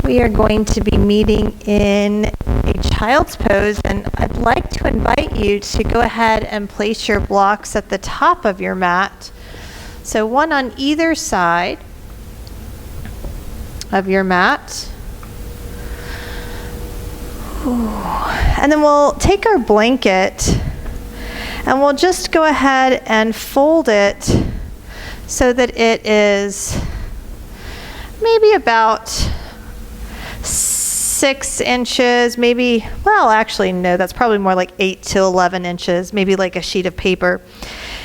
we are going to be meeting in a child's pose, and I'd like to invite you to go ahead and place your blocks at the top of your mat. So one on either side of your mat. Ooh. And then we'll take our blanket and we'll just go ahead and fold it so that it is maybe about 6 inches, maybe, well, actually, no, that's probably more like 8 to 11 inches, maybe like a sheet of paper.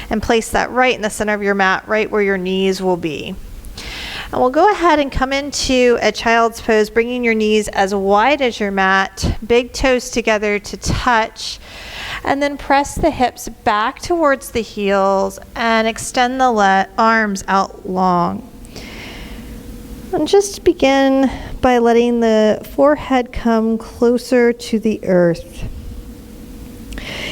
And place that right in the center of your mat, right where your knees will be. And we'll go ahead and come into a child's pose, bringing your knees as wide as your mat, big toes together to touch, and then press the hips back towards the heels and extend the arms out long. And just begin by letting the forehead come closer to the earth.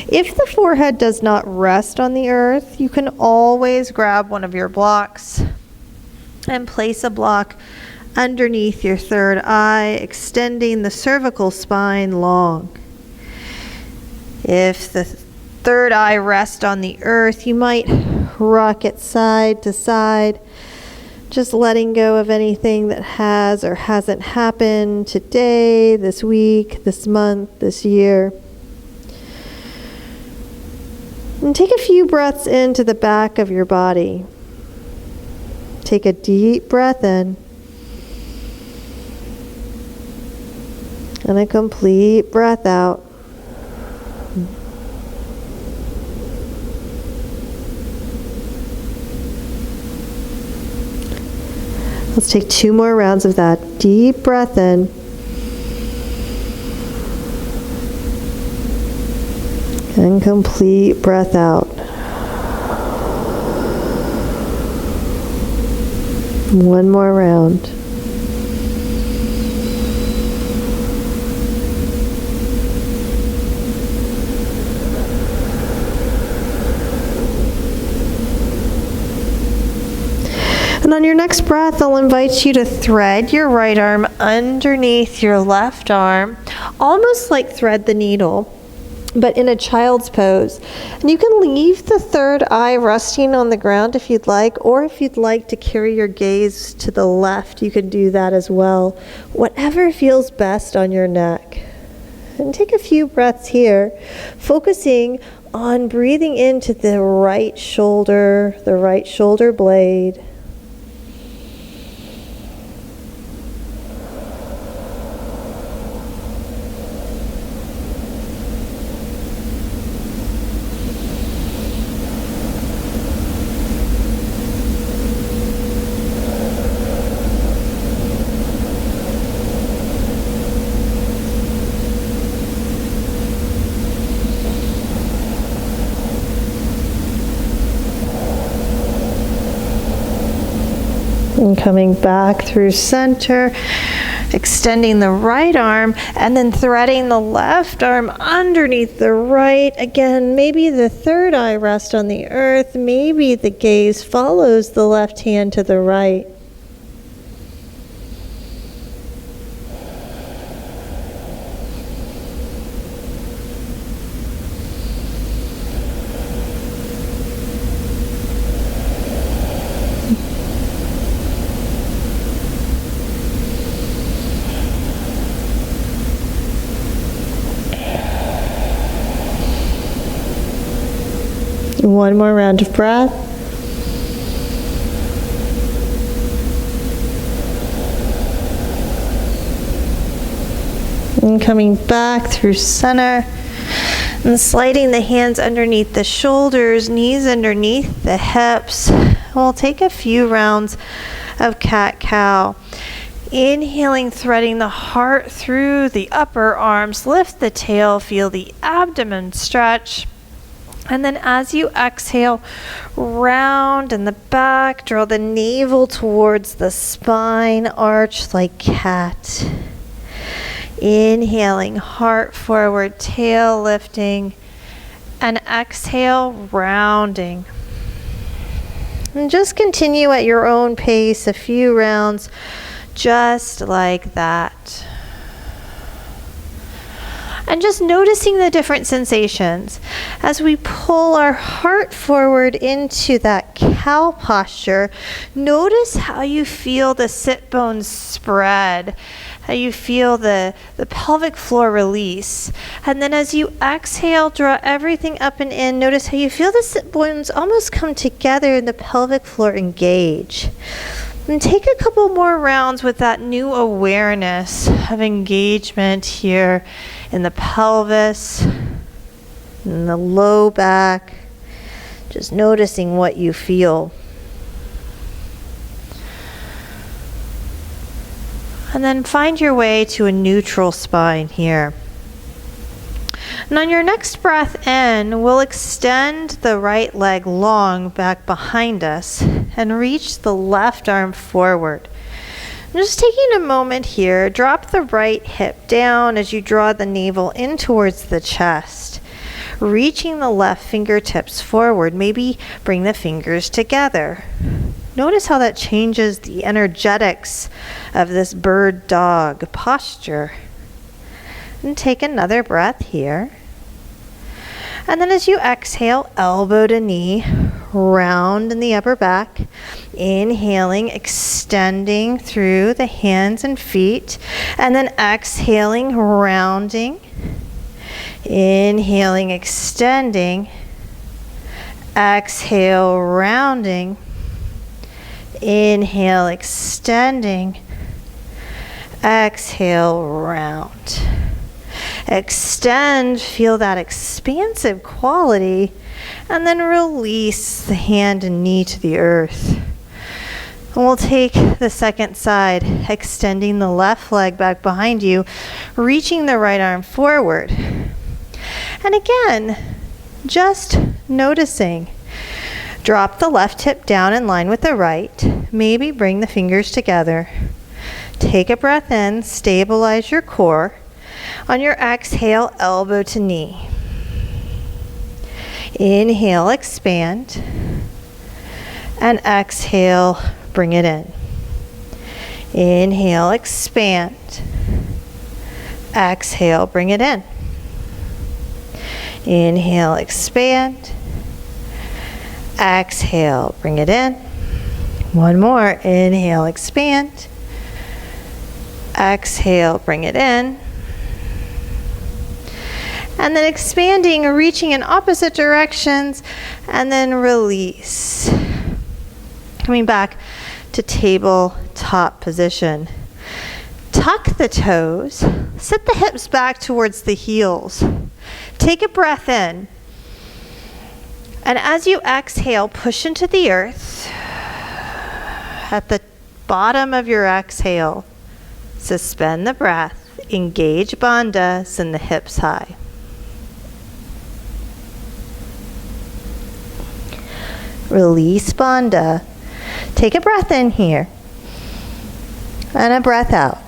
If the forehead does not rest on the earth, you can always grab one of your blocks and place a block underneath your third eye, extending the cervical spine long. If the third eye rests on the earth, you might rock it side to side, just letting go of anything that has or hasn't happened today, this week, this month, this year. And take a few breaths into the back of your body. Take a deep breath in and a complete breath out. Let's take 2 more rounds of that. Deep breath in. And complete breath out. One more round. And on your next breath, I'll invite you to thread your right arm underneath your left arm, almost like thread the needle, but in a child's pose. And you can leave the third eye resting on the ground if you'd like, or if you'd like to carry your gaze to the left, you can do that as well. Whatever feels best on your neck. And take a few breaths here, focusing on breathing into the right shoulder blade. And coming back through center, extending the right arm, and then threading the left arm underneath the right. Again, maybe the third eye rests on the earth. Maybe the gaze follows the left hand to the right. One more round of breath. And coming back through center and sliding the hands underneath the shoulders, knees underneath the hips. We'll take a few rounds of cat-cow. Inhaling, threading the heart through the upper arms. Lift the tail, feel the abdomen stretch. And then as you exhale, round in the back, draw the navel towards the spine, arch like cat. Inhaling, heart forward, tail lifting, and exhale, rounding. And just continue at your own pace, a few rounds, Just like that. And just noticing the different sensations. As we pull our heart forward into that cow posture, notice how you feel the sit bones spread, how you feel the pelvic floor release. And then as you exhale, draw everything up and in. Notice how you feel the sit bones almost come together and the pelvic floor engage. And take a couple more rounds with that new awareness of engagement here in the pelvis, in the low back, just noticing what you feel. And then find your way to a neutral spine here. And on your next breath in, we'll extend the right leg long back behind us and reach the left arm forward. Just taking a moment here, drop the right hip down as you draw the navel in towards the chest. Reaching the left fingertips forward, maybe bring the fingers together. Notice how that changes the energetics of this bird dog posture. And take another breath here. And then as you exhale, elbow to knee, round in the upper back. Inhaling, extending through the hands and feet. And then exhaling, rounding. Inhaling, extending. Exhale, rounding. Inhale, extending. Exhale, round. Extend, feel that expansive quality, and then release the hand and knee to the earth. And we'll take the second side, extending the left leg back behind you, reaching the right arm forward. And again, just noticing. Drop the left hip down in line with the right. Maybe bring the fingers together. Take a breath in, stabilize your core. On your exhale, elbow to knee. Inhale, expand. And exhale, bring it in. Inhale, expand. Exhale, bring it in. Inhale, expand. Exhale, bring it in. One more. Inhale, expand. Exhale, bring it in. And then expanding, reaching in opposite directions, and then release. Coming back to tabletop position. Tuck the toes. Sit the hips back towards the heels. Take a breath in. And as you exhale, push into the earth. At the bottom of your exhale, suspend the breath. Engage Bandha, send the hips high. Release Bandha. Take a breath in here. And a breath out.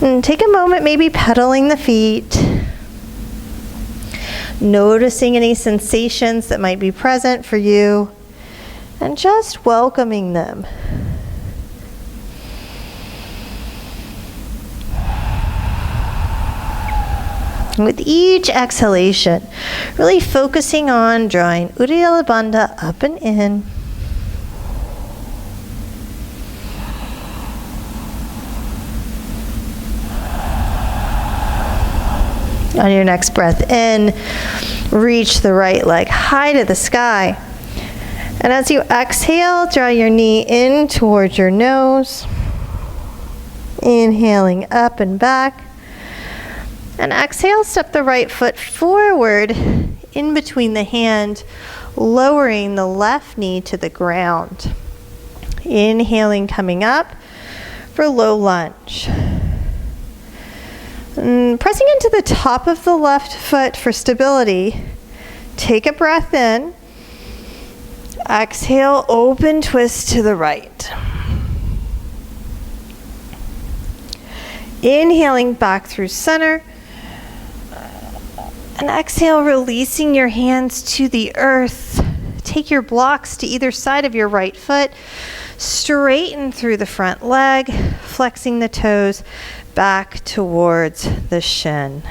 And take a moment, maybe pedaling the feet. Noticing any sensations that might be present for you. And just welcoming them. With each exhalation, really focusing on drawing Uddiyana Bandha up and in. On your next breath in, reach the right leg high to the sky. And as you exhale, draw your knee in towards your nose. Inhaling up and back. And exhale, step the right foot forward in between the hand, lowering the left knee to the ground. Inhaling, coming up for low lunge. And pressing into the top of the left foot for stability. Take a breath in. Exhale, open twist to the right. Inhaling back through center. And exhale, releasing your hands to the earth. take your blocks to either side of your right foot. Straighten through the front leg, flexing the toes back towards the shin.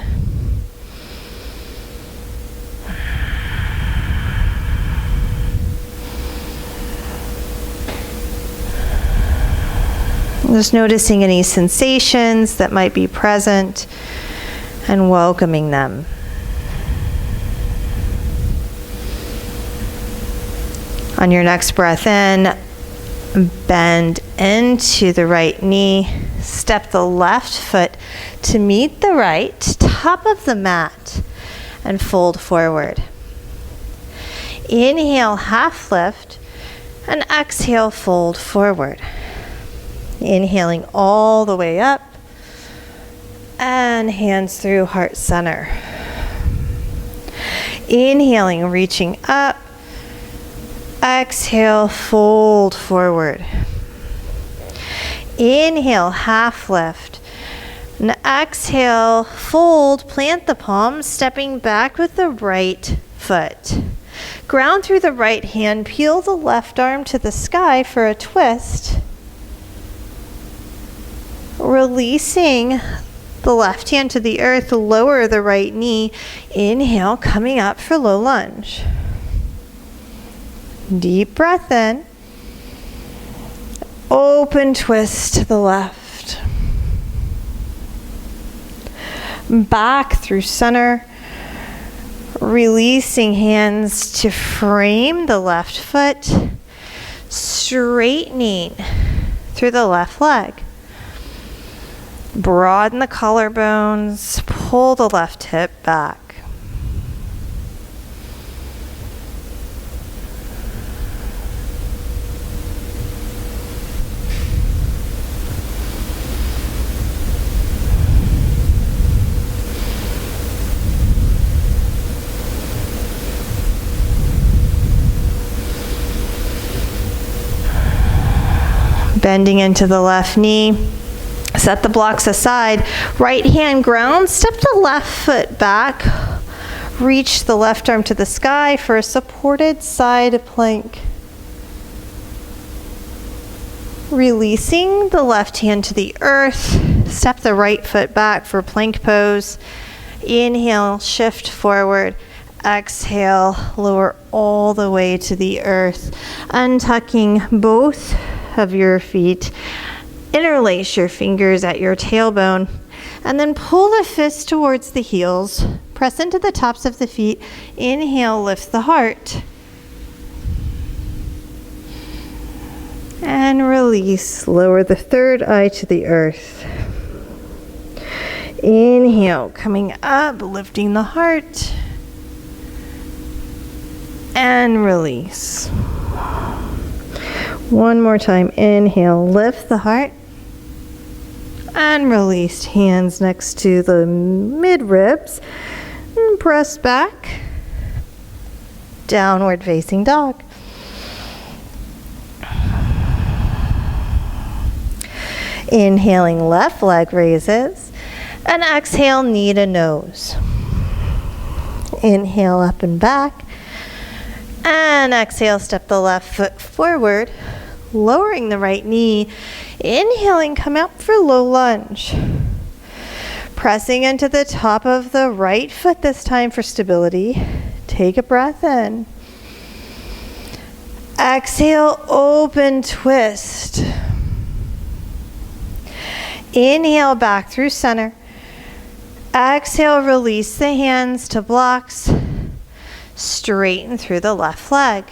Just noticing any sensations that might be present and welcoming them. On your next breath in, bend into the right knee. Step the left foot to meet the right, top of the mat, and fold forward. Inhale, half lift, and exhale, fold forward. Inhaling all the way up, and hands through heart center. Inhaling, reaching up. Exhale, fold forward. Inhale, half lift. And exhale, fold, plant the palms, stepping back with the right foot. Ground through the right hand, peel the left arm to the sky for a twist. Releasing the left hand to the earth, lower the right knee. Inhale, coming up for low lunge. Deep breath in. Open twist to the left. Back through center. Releasing hands to frame the left foot. Straightening through the left leg. Broaden the collarbones, pull the left hip back. Bending into the left knee. Set the blocks aside. Right hand ground. Step the left foot back. Reach the left arm to the sky for a supported side plank. Releasing the left hand to the earth. Step the right foot back for plank pose. Inhale, shift forward. Exhale, lower all the way to the earth. Untucking both of your feet. Interlace your fingers at your tailbone, and then pull the fists towards the heels. Press into the tops of the feet. Inhale, lift the heart. And release, lower the third eye to the earth. Inhale, coming up, lifting the heart. And release. One more time, inhale, lift the heart. And release, hands next to the mid ribs. And press back. Downward facing dog. Inhaling, left leg raises. And exhale, knee to nose. Inhale, up and back. And exhale, step the left foot forward. Lowering the right knee. Inhaling, come out for low lunge. Pressing into the top of the right foot this time for stability. Take a breath in. Exhale, open twist. Inhale, back through center. Exhale, release the hands to blocks. Straighten through the left leg.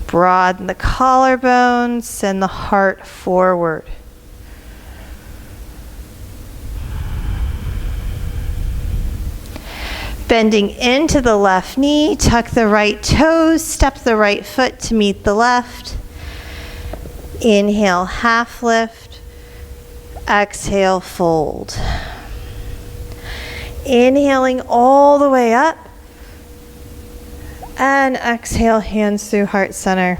Broaden the collarbones, send the heart forward. Bending into the left knee, tuck the right toes, step the right foot to meet the left. Inhale, half lift. Exhale, fold. Inhaling all the way up. And exhale, hands through heart center.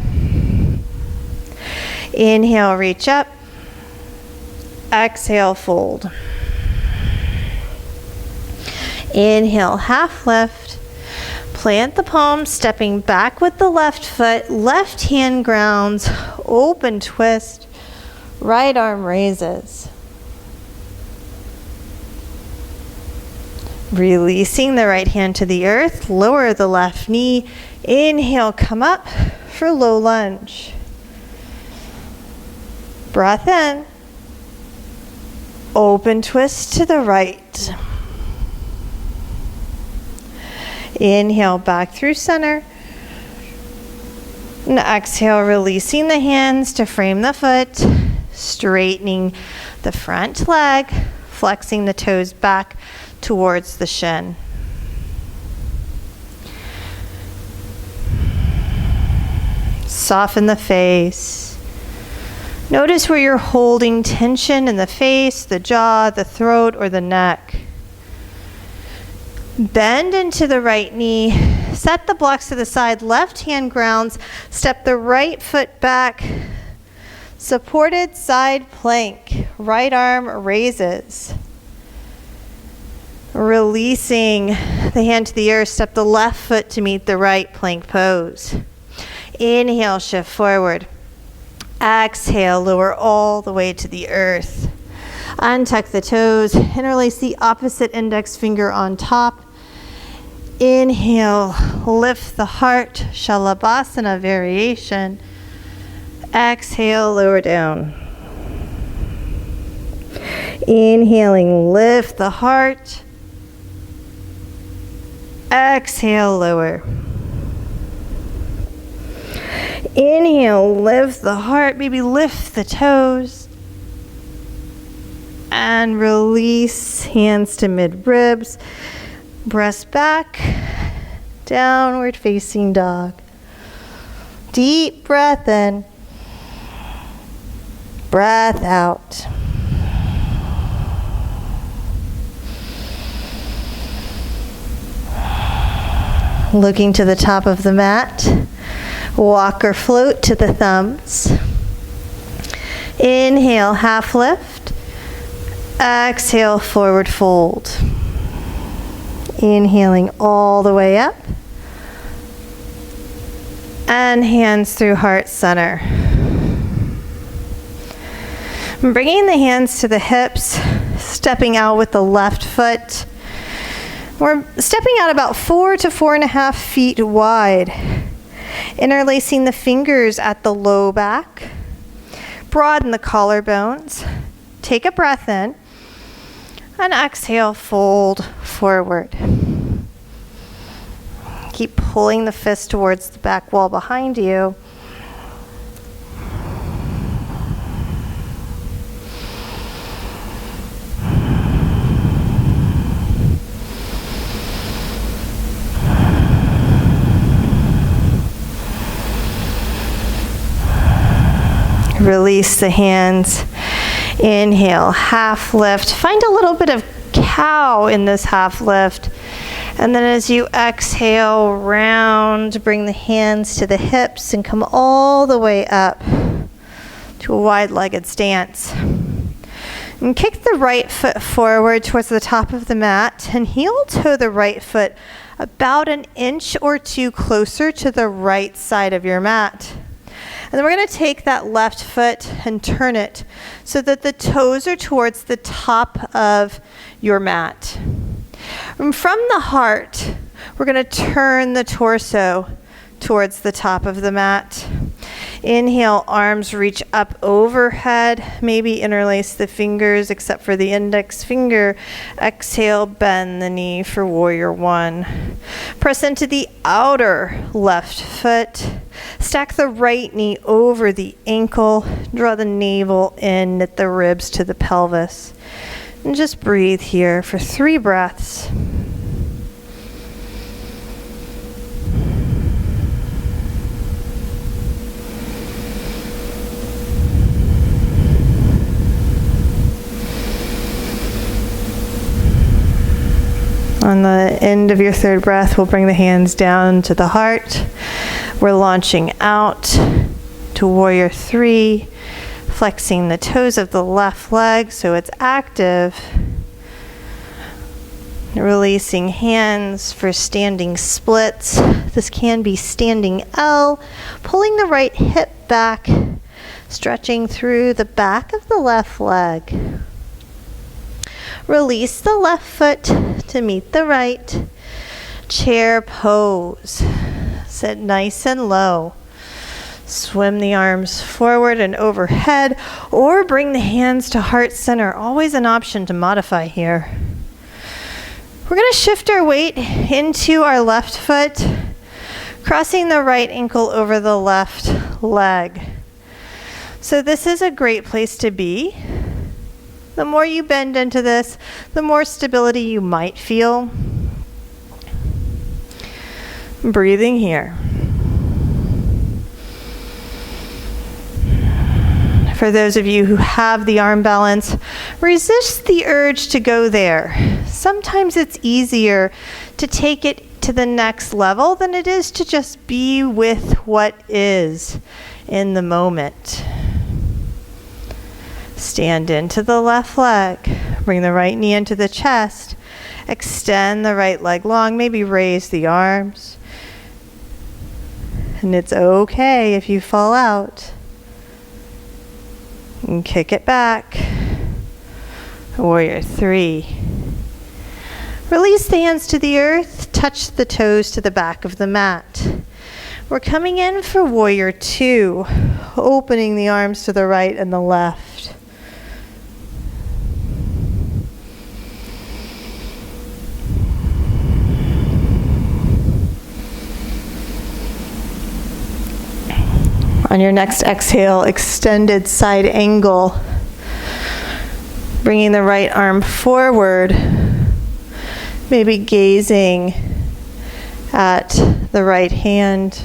Inhale, reach up. Exhale, fold. Inhale, half lift. Plant the palms, stepping back with the left foot, left hand grounds, open twist, right arm raises. Releasing the right hand to the earth, lower the left knee. Inhale, come up for low lunge. Breath in. Open twist to the right. Inhale, back through center. And exhale, releasing the hands to frame the foot, straightening the front leg, flexing the toes back towards the shin. Soften the face. Notice where you're holding tension in the face, the jaw, the throat, or the neck. Bend into the right knee. Set the blocks to the side. Left hand grounds. Step the right foot back. Supported side plank. Right arm raises. Releasing the hand to the earth, step the left foot to meet the right plank pose. Inhale, shift forward. Exhale, lower all the way to the earth. Untuck the toes, interlace the opposite index finger on top. Inhale, lift the heart, Shavasana variation. Exhale, lower down. Inhaling, lift the heart. Exhale, lower. Inhale, lift the heart, maybe lift the toes. And release, hands to mid-ribs. Breast back, downward facing dog. Deep breath in. Breath out. Looking to the top of the mat. Walk or float to the thumbs. Inhale, half lift. Exhale, forward fold. Inhaling all the way up. And hands through heart center. Bringing the hands to the hips, stepping out with the left foot. We're stepping out about 4 to 4.5 feet wide. Interlacing the fingers at the low back. Broaden the collarbones. Take a breath in. And exhale, fold forward. Keep pulling the fist towards the back wall behind you. Release the hands. Inhale, half lift. Find a little bit of cow in this half lift. And then as you exhale, round, bring the hands to the hips and come all the way up to a wide-legged stance. And kick the right foot forward towards the top of the mat and heel toe the right foot about 1 inch or 2 closer to the right side of your mat. And then we're going to take that left foot and turn it so that the toes are towards the top of your mat. And from the heart, we're going to turn the torso towards the top of the mat. Inhale, arms reach up overhead. Maybe interlace the fingers except for the index finger. Exhale, bend the knee for warrior one. Press into the outer left foot. Stack the right knee over the ankle. Draw the navel in, knit the ribs to the pelvis. And just breathe here for 3 breaths. On the end of your 3rd breath, we'll bring the hands down to the heart. We're launching out to warrior 3, flexing the toes of the left leg so it's active. Releasing hands for standing splits. This can be standing L, pulling the right hip back, stretching through the back of the left leg. Release the left foot to meet the right. Chair pose. Sit nice and low. Swim the arms forward and overhead, or bring the hands to heart center. Always an option to modify here. We're going to shift our weight into our left foot, crossing the right ankle over the left leg. So this is a great place to be. The more you bend into this, the more stability you might feel. Breathing here. For those of you who have the arm balance, resist the urge to go there. Sometimes it's easier to take it to the next level than it is to just be with what is in the moment. Stand into the left leg. Bring the right knee into the chest. Extend the right leg long. Maybe raise the arms. And it's okay if you fall out. And kick it back. Warrior 3. Release the hands to the earth. Touch the toes to the back of the mat. We're coming in for Warrior 2. Opening the arms to the right and the left. On your next exhale, extended side angle. Bringing the right arm forward. Maybe gazing at the right hand.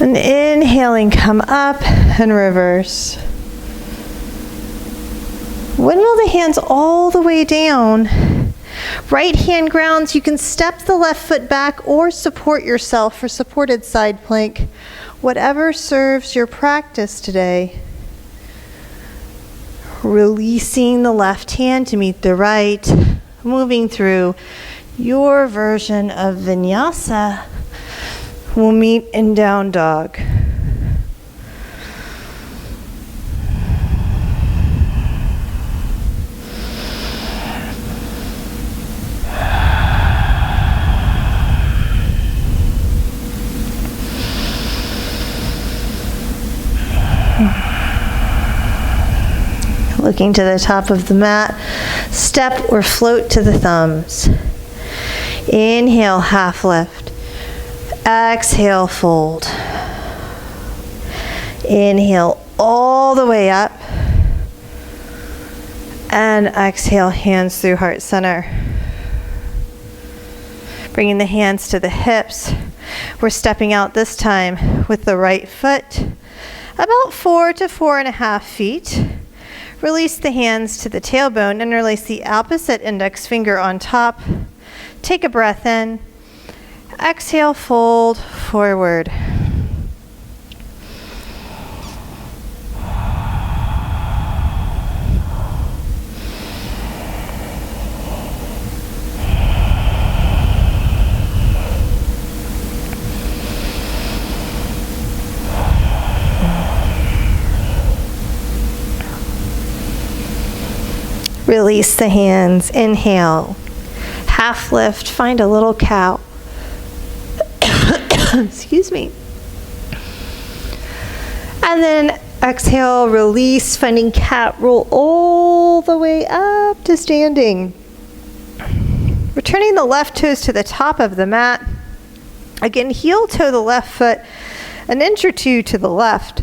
And inhaling, come up and reverse. Windmill the hands all the way down. Right hand grounds. You can step the left foot back or support yourself for supported side plank. Whatever serves your practice today. Releasing the left hand to meet the right. Moving through your version of vinyasa. We'll meet in down dog. Looking to the top of the mat, step or float to the thumbs. Inhale, half lift. Exhale, fold. Inhale all the way up. And exhale, hands through heart center. Bringing the hands to the hips. We're stepping out this time with the right foot, about 4 to 4.5 feet. Release the hands to the tailbone, interlace the opposite index finger on top. Take a breath in. Exhale, fold forward. Release the hands. Inhale. Half lift. Find a little cow. Excuse me. And then exhale, release, finding cat. Roll all the way up to standing. Returning the left toes to the top of the mat. Again, heel toe the left foot, an inch or two to the left.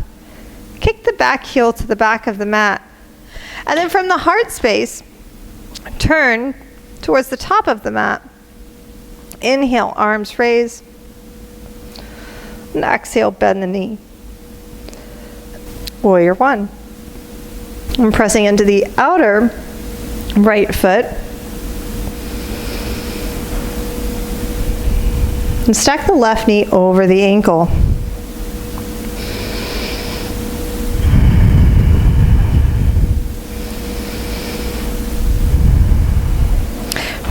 Kick the back heel to the back of the mat. And then from the heart space, turn towards the top of the mat. Inhale, arms raise. And exhale, bend the knee. Warrior 1. I'm pressing into the outer right foot. And stack the left knee over the ankle.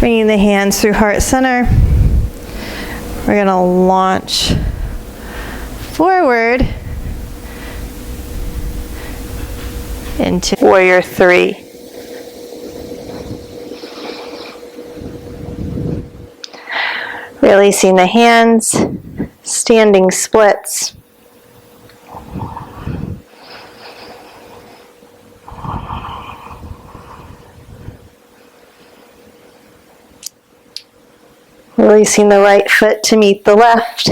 Bringing the hands through heart center. We're going to launch forward into Warrior 3. Releasing the hands, standing splits. Releasing the right foot to meet the left.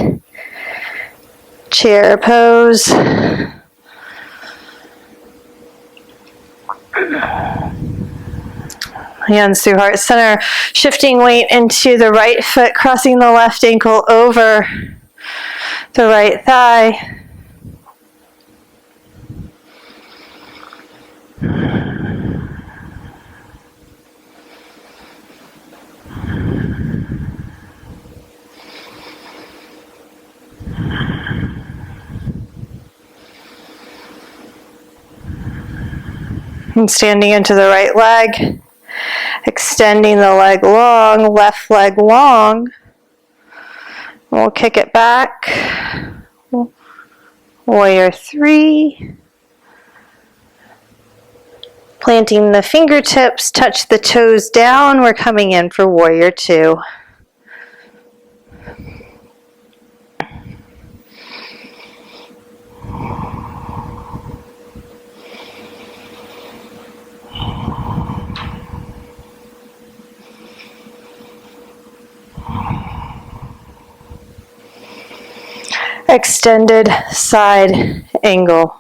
Chair pose. Hands through heart center. Shifting weight into the right foot, crossing the left ankle over the right thigh. And standing into the right leg, extending the leg long, left leg long. We'll kick it back. Warrior 3. Planting the fingertips, touch the toes down. We're coming in for Warrior 2. Extended side angle.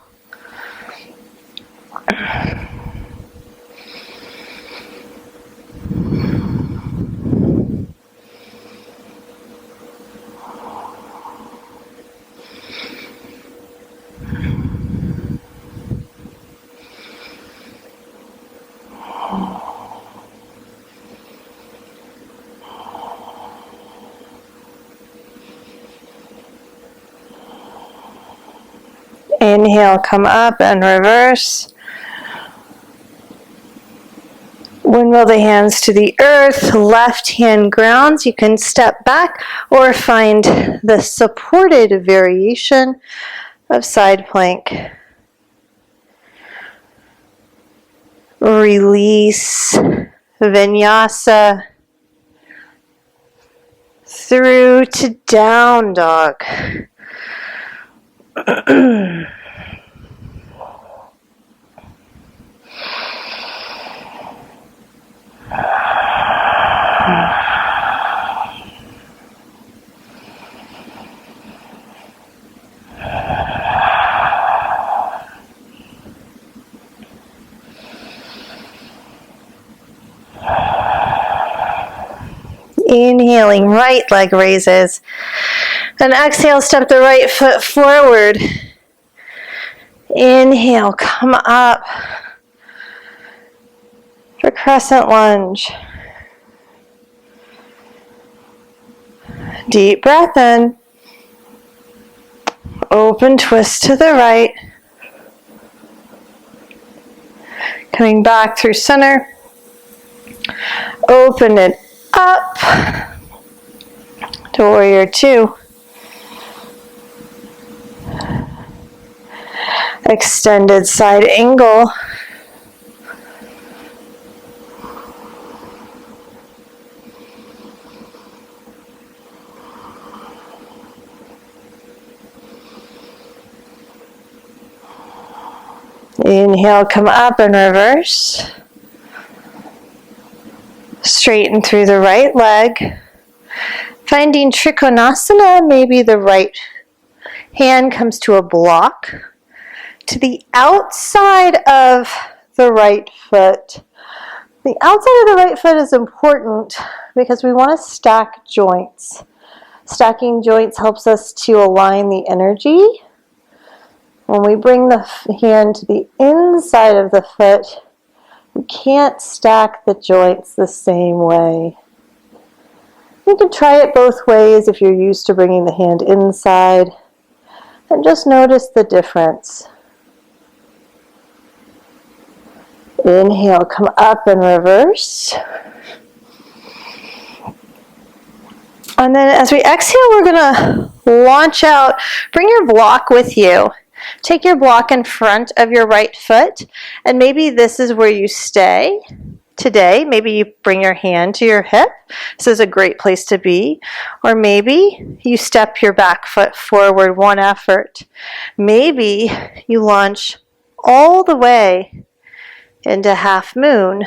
Inhale, come up and reverse. Windmill the hands to the earth, left hand grounds. You can step back or find the supported variation of side plank. Release Vinyasa through to down dog. Inhaling, right leg raises. And exhale, step the right foot forward. Inhale, come up for crescent lunge. Deep breath in. Open twist to the right. Coming back through center. Open it up to Warrior 2. Extended side angle. Inhale, come up and reverse. Straighten through the right leg. Finding Trikonasana, maybe the right hand comes to a block to the outside of the right foot. The outside of the right foot is important because we want to stack joints. Stacking joints helps us to align the energy. When we bring the hand to the inside of the foot, we can't stack the joints the same way. You can try it both ways if you're used to bringing the hand inside, and just notice the difference. Inhale, come up and reverse. And then as we exhale, we're gonna launch out. Bring your block with you. Take your block in front of your right foot, and maybe this is where you stay today. Maybe you bring your hand to your hip. This is a great place to be. Or maybe you step your back foot forward one effort. Maybe you launch all the way into half moon.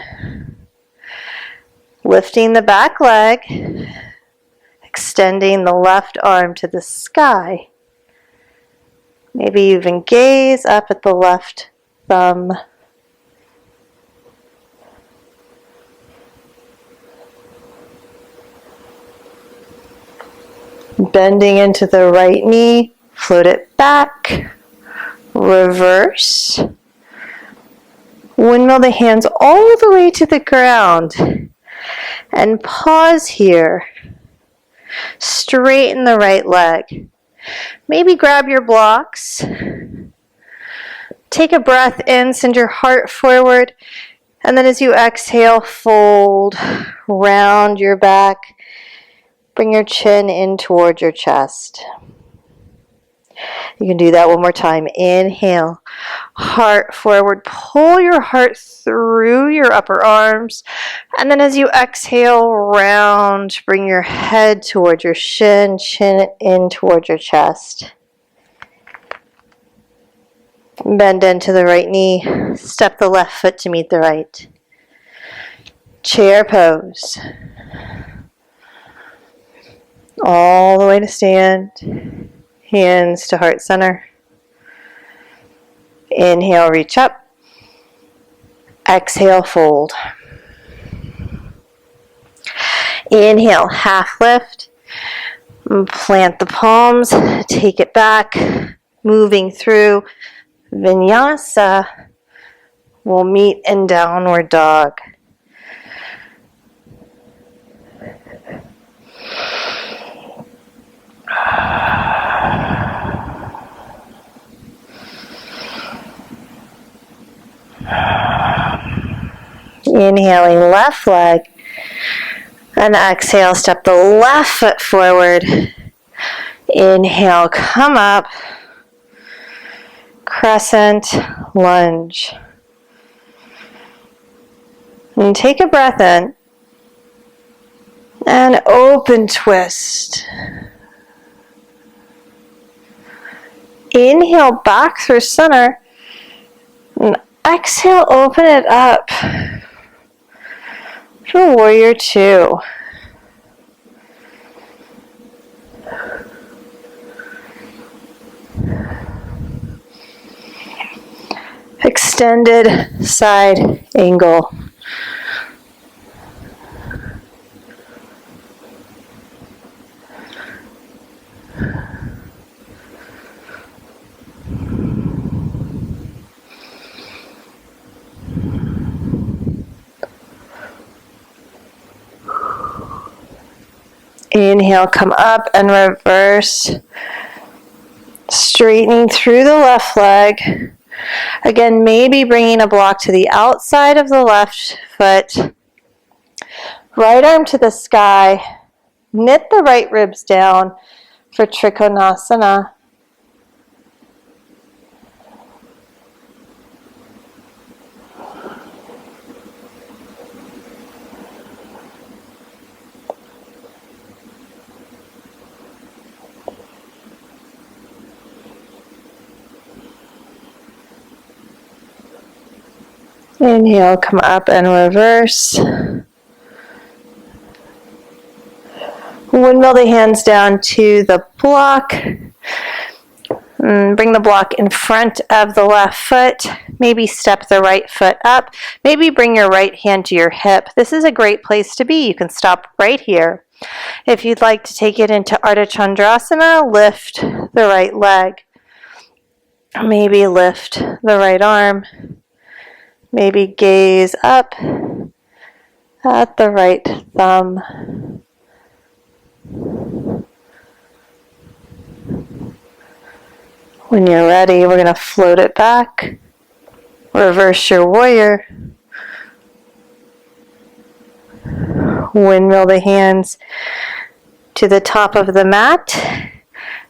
Lifting the back leg, extending the left arm to the sky. Maybe even gaze up at the left thumb. Bending into the right knee, float it back, reverse. Windmill the hands all the way to the ground. And pause here. Straighten the right leg. Maybe grab your blocks. Take a breath in, send your heart forward. And then as you exhale, fold, round your back. Bring your chin in towards your chest. You can do that one more time. Inhale, heart forward. Pull your heart through your upper arms. And then as you exhale, round. Bring your head towards your shin, chin in towards your chest. Bend into the right knee. Step the left foot to meet the right. Chair pose. All the way to stand. Hands to heart center. Inhale, reach up. Exhale, fold. Inhale, half lift. Plant the palms. Take it back. Moving through Vinyasa. We'll meet in downward dog. Inhaling left leg, and exhale, step the left foot forward. Inhale, come up, crescent lunge. And take a breath in, and open twist. Inhale back through center, and exhale, open it up. To warrior two. Extended side angle. Inhale, come up and reverse. Straightening through the left leg. Again, maybe bringing a block to the outside of the left foot. Right arm to the sky. Knit the right ribs down for Trikonasana. Inhale, come up and reverse. Windmill the hands down to the block. Bring the block in front of the left foot. Maybe step the right foot up. Maybe bring your right hand to your hip. This is a great place to be. You can stop right here. If you'd like to take it into Ardha Chandrasana, lift the right leg. Maybe lift the right arm. Maybe gaze up at the right thumb. When you're ready, we're going to float it back. Reverse your warrior. Windmill the hands to the top of the mat.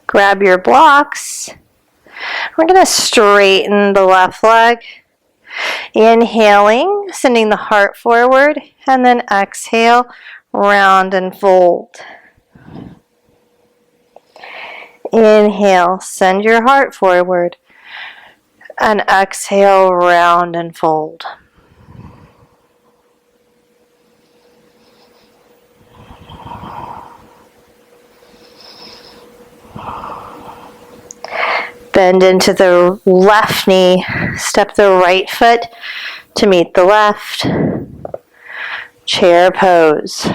Grab your blocks. We're going to straighten the left leg. Inhaling, sending the heart forward, and then exhale, round and fold. Inhale, send your heart forward, and exhale, round and fold. Bend into the left knee, step the right foot to meet the left. Chair pose.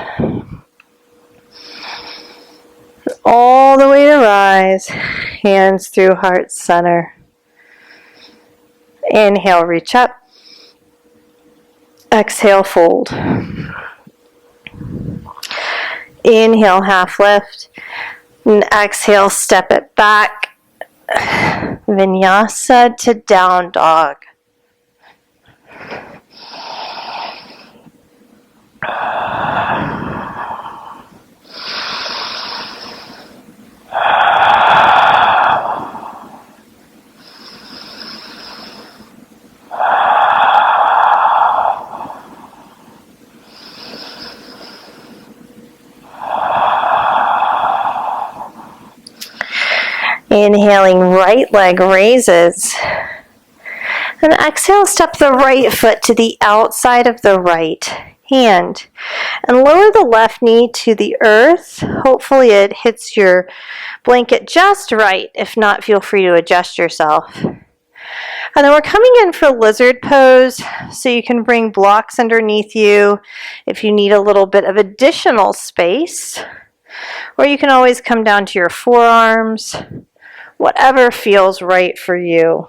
All the way to rise, hands through heart center. Inhale, reach up. Exhale, fold. Inhale, half lift. And exhale, step it back. Vinyasa to down dog. Inhaling, right leg raises. And exhale, step the right foot to the outside of the right hand. And lower the left knee to the earth. Hopefully it hits your blanket just right. If not, feel free to adjust yourself. And then we're coming in for lizard pose, so you can bring blocks underneath you if you need a little bit of additional space. Or you can always come down to your forearms. Whatever feels right for you.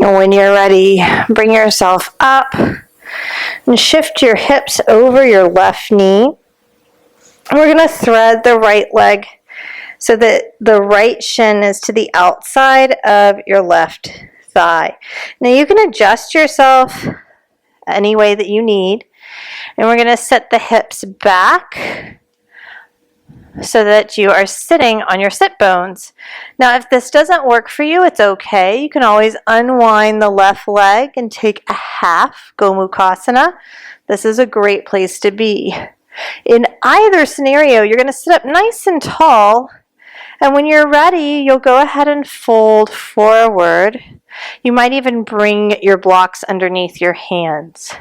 And when you're ready, bring yourself up and shift your hips over your left knee. And we're going to thread the right leg so that the right shin is to the outside of your left thigh. Now you can adjust yourself any way that you need. And we're going to set the hips back so that you are sitting on your sit bones. Now, if this doesn't work for you, it's okay. You can always unwind the left leg and take a half Gomukasana. This is a great place to be. In either scenario, you're going to sit up nice and tall, and when you're ready, you'll go ahead and fold forward. You might even bring your blocks underneath your hands.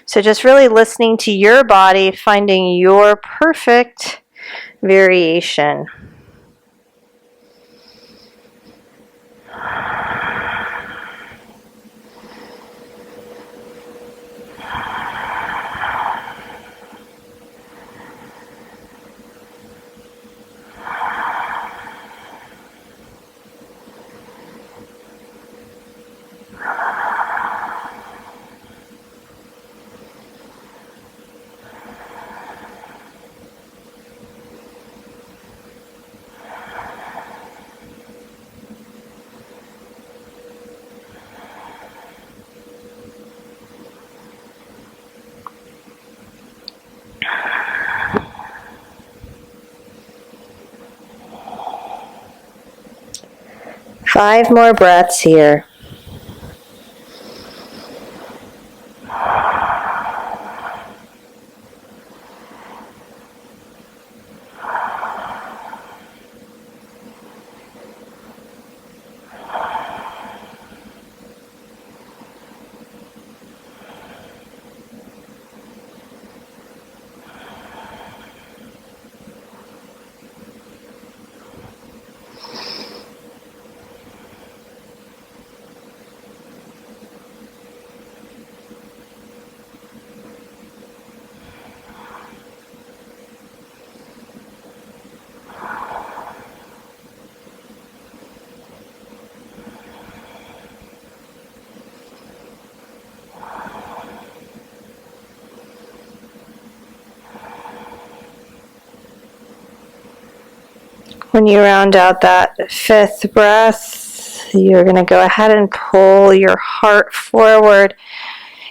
So just really listening to your body, finding your perfect variation. Five more breaths here. When you round out that 5th breath, you're going to go ahead and pull your heart forward,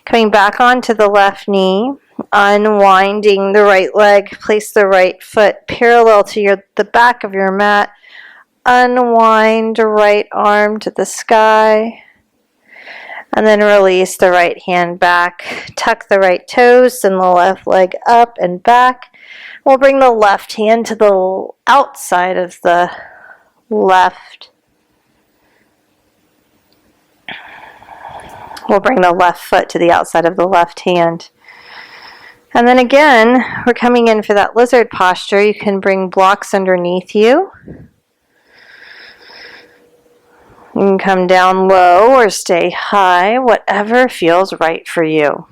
coming back onto the left knee, unwinding the right leg, place the right foot parallel to the back of your mat, unwind right arm to the sky, and then release the right hand back. Tuck the right toes, send the left leg up and back. We'll bring the left hand to the outside of the left. We'll bring the left foot to the outside of the left hand. And then again, we're coming in for that lizard posture. You can bring blocks underneath you. You can come down low or stay high, whatever feels right for you.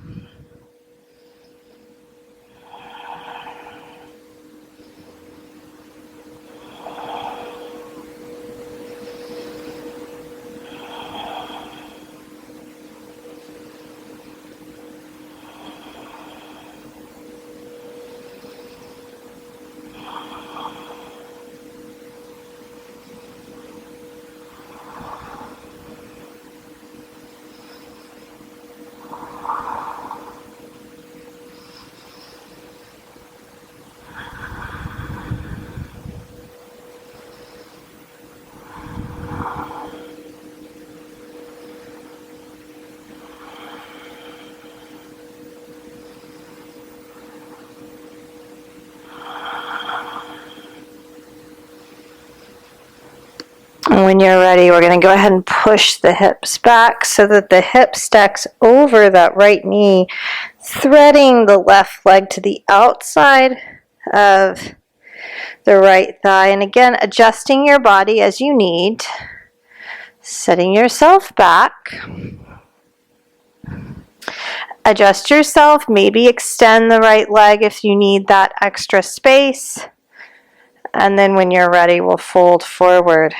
And when you're ready, we're going to go ahead and push the hips back so that the hip stacks over that right knee, threading the left leg to the outside of the right thigh. And again, adjusting your body as you need, setting yourself back. Adjust yourself, maybe extend the right leg if you need that extra space. And then when you're ready, we'll fold forward.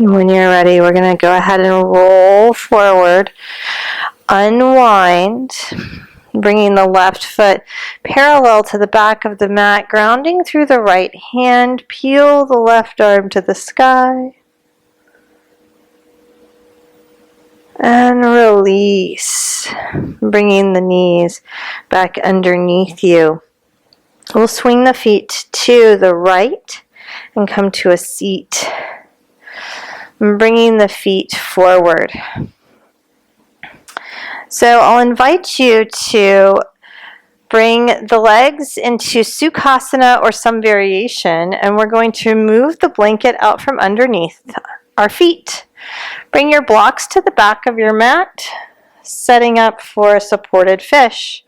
When you're ready, we're going to go ahead and roll forward, unwind, bringing the left foot parallel to the back of the mat, grounding through the right hand, peel the left arm to the sky, and release, bringing the knees back underneath you. We'll swing the feet to the right and come to a seat. Bringing the feet forward. So I'll invite you to bring the legs into Sukhasana or some variation, and we're going to move the blanket out from underneath our feet. Bring your blocks to the back of your mat, setting up for a supported fish.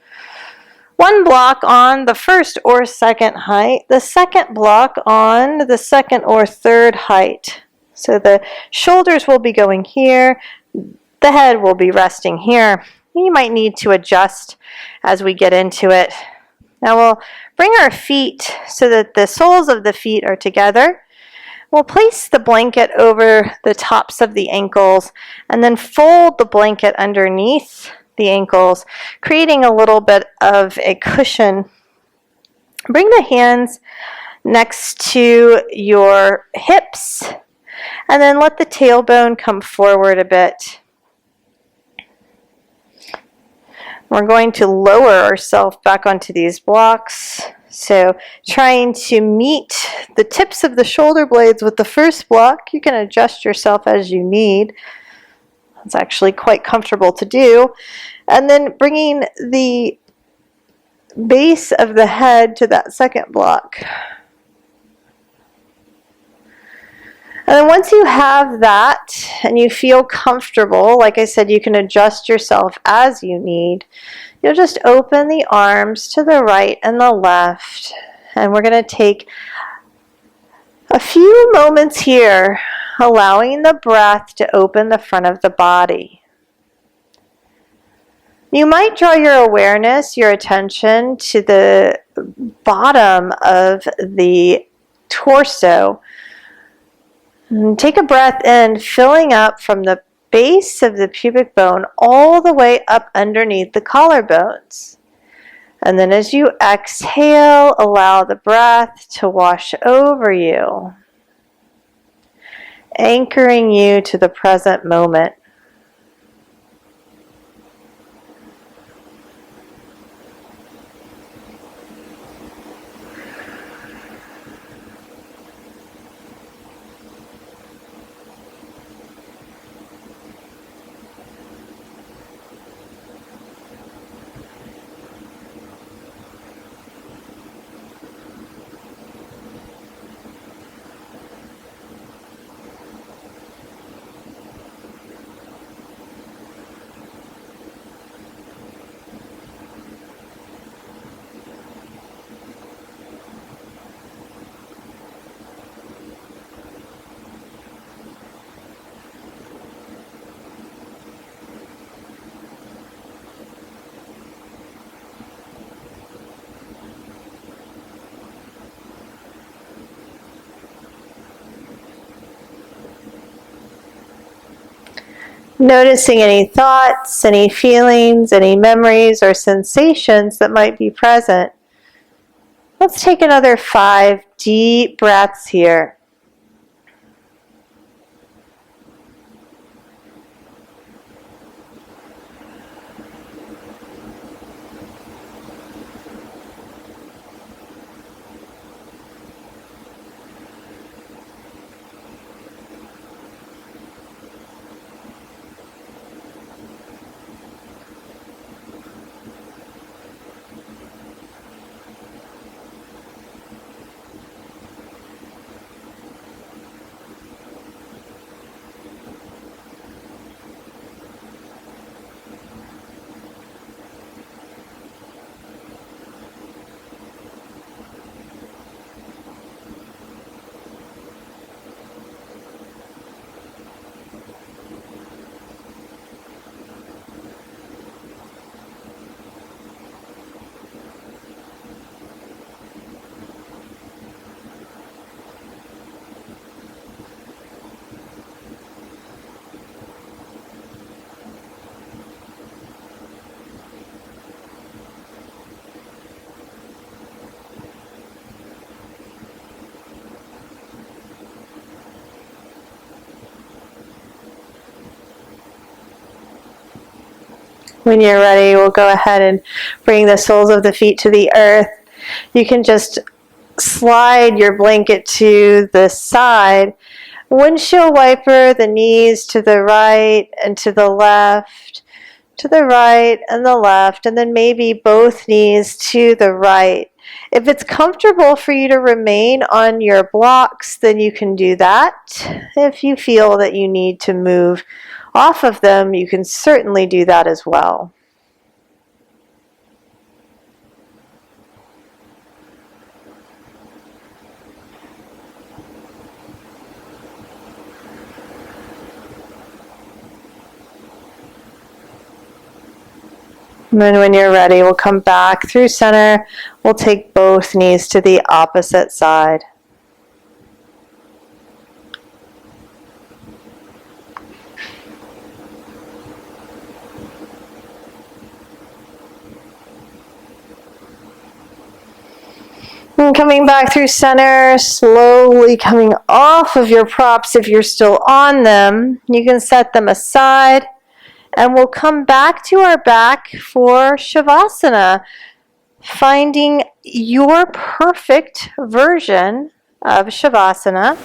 One block on the first or second height, the second block on the second or third height. So the shoulders will be going here, the head will be resting here. You might need to adjust as we get into it. Now we'll bring our feet so that the soles of the feet are together. We'll place the blanket over the tops of the ankles and then fold the blanket underneath the ankles, creating a little bit of a cushion. Bring the hands next to your hips. And then let the tailbone come forward a bit. We're going to lower ourselves back onto these blocks. So trying to meet the tips of the shoulder blades with the first block. You can adjust yourself as you need. It's actually quite comfortable to do. And then bringing the base of the head to that second block. And then once you have that and you feel comfortable, like I said, you can adjust yourself as you need. You'll just open the arms to the right and the left. And we're going to take a few moments here, allowing the breath to open the front of the body. You might draw your awareness, your attention to the bottom of the torso. And take a breath in, filling up from the base of the pubic bone all the way up underneath the collarbones. And then as you exhale, allow the breath to wash over you, anchoring you to the present moment. Noticing any thoughts, any feelings, any memories or sensations that might be present. Let's take another 5 deep breaths here. When you're ready, we'll go ahead and bring the soles of the feet to the earth. You can just slide your blanket to the side. Windshield wiper the knees to the right and to the left, to the right and the left, and then maybe both knees to the right. If it's comfortable for you to remain on your blocks, then you can do that. If you feel that you need to move off of them, you can certainly do that as well. And then when you're ready, we'll come back through center. We'll take both knees to the opposite side. And coming back through center, slowly coming off of your props if you're still on them. You can set them aside, and we'll come back to our back for Shavasana, finding your perfect version of Shavasana.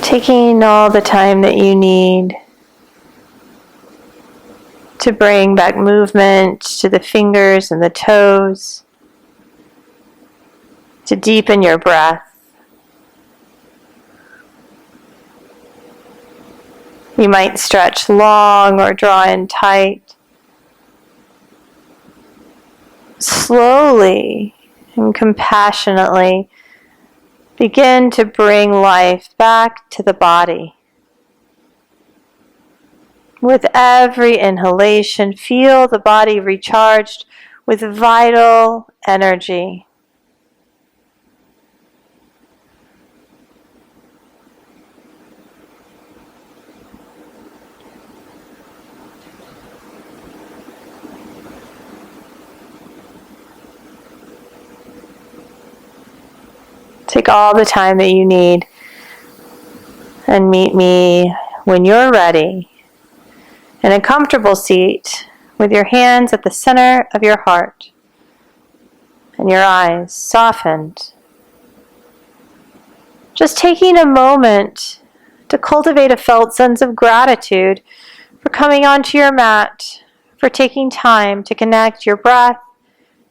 Taking all the time that you need to bring back movement to the fingers and the toes, to deepen your breath. You might stretch long or draw in tight. Slowly and compassionately begin to bring life back to the body. With every inhalation, feel the body recharged with vital energy. Take all the time that you need and meet me when you're ready in a comfortable seat with your hands at the center of your heart and your eyes softened. Just taking a moment to cultivate a felt sense of gratitude for coming onto your mat, for taking time to connect your breath,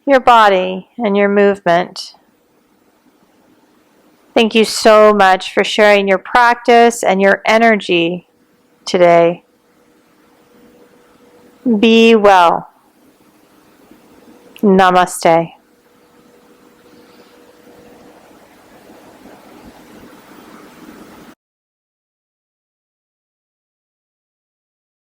your body, and your movement. Thank you so much for sharing your practice and your energy today. Be well. Namaste.